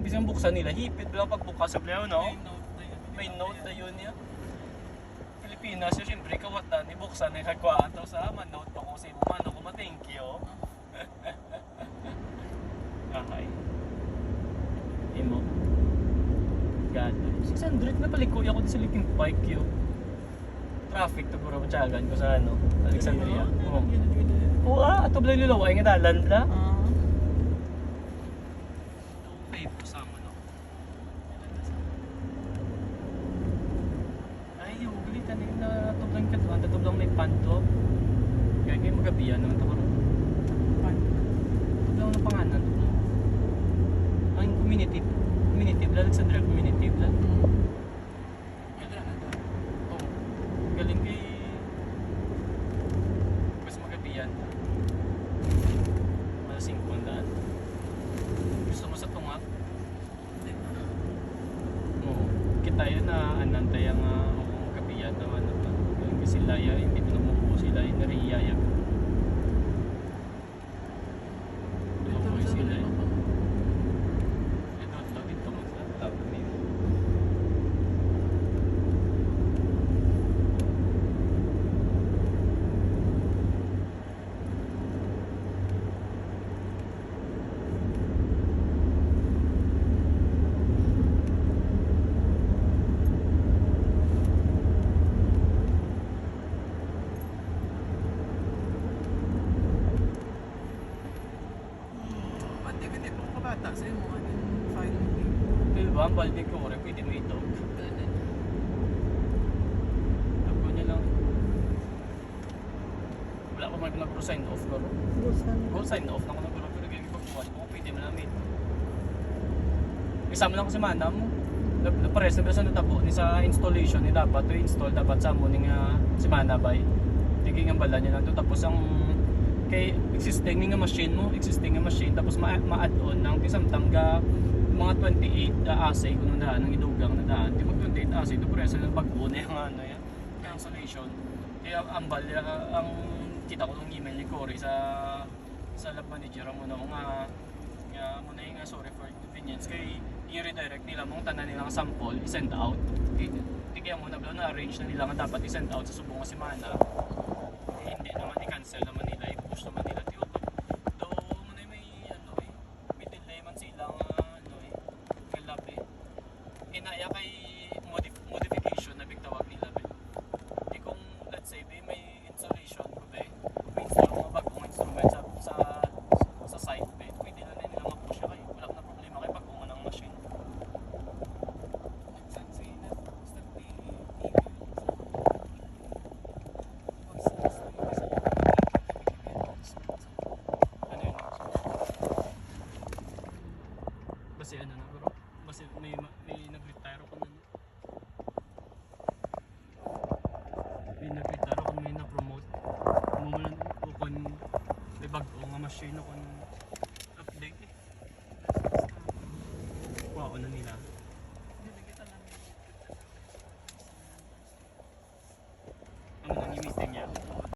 Bisang buksan nila, hipit lang pagbukas sa playo, no? May note na yun niya. Pilipinas yun, siyempre, kawatan, ibuksan, ikagwaan, tapos man-note pa ko sa imo, man ako, ma-thank you. Ahay. Imo. God. 600 na palikoy ako sa Liking Pike yun. Traffic to puro matyagan ko sa ano, Alexandria. Oo. Oo, ato ba nilulaw ay nga dalan la? Okay po sa ano. Ay, uglitan na tublang katuan, tublang may panto. Kaya kayo magabiyan naman ito ko. Tublang na panganan. Ang community, Alexandria community lang. Oh, galing kay mas magabiyan. Mga 500. Gusto mo sa tungak? Oo. Kita yun na anantay ang magabiyan naman. Yung sila hindi pinumupo sila, inariyaya. Bata sa'yo mo, yung final game. Diba, ang balde ko rin, pwede mo ito. Ako niya lang. Wala ko nag-sign off ko. Go sign off na ko nag-pero ganyan pagkuhan ko, pwede mo namin. Isama lang ko si Manam. Napares na ba sa natabo ni sa installation ni dapat to install dapat sa mo ni nga si Manabay. Tiging ang bala niya lang to tapos ang kay existing nga machine tapos ma-add on ng samtang ga mga 28 assay kung daan ng idugang na daan di mag 28 assay to presa ng bago na yung ano yan cancellation kaya ang balya ang kita ko ng email ni Cory sa lab manager mo na nga mo na yung sorry for inconvenience kay i-redirect nila mong tanan nilang sample i-send out di kaya mo na arrange na nila nga dapat i-send out sa subong nga semana hindi naman i-cancel naman nila i-push naman nila di okay though mo na may ano may delay man silang ano kay lab inaya kay modification na big tawag nila di kung let's say may installation ko may install mga bagong instrument sa site pwede na nila mag-push kayo wala na problema kay pagkungan ng machine basta ano na bro basta may nag-retire ako na may nag-retire ako may na-promote mumulan ko kung may bago nga machine ako update kuha ko na nila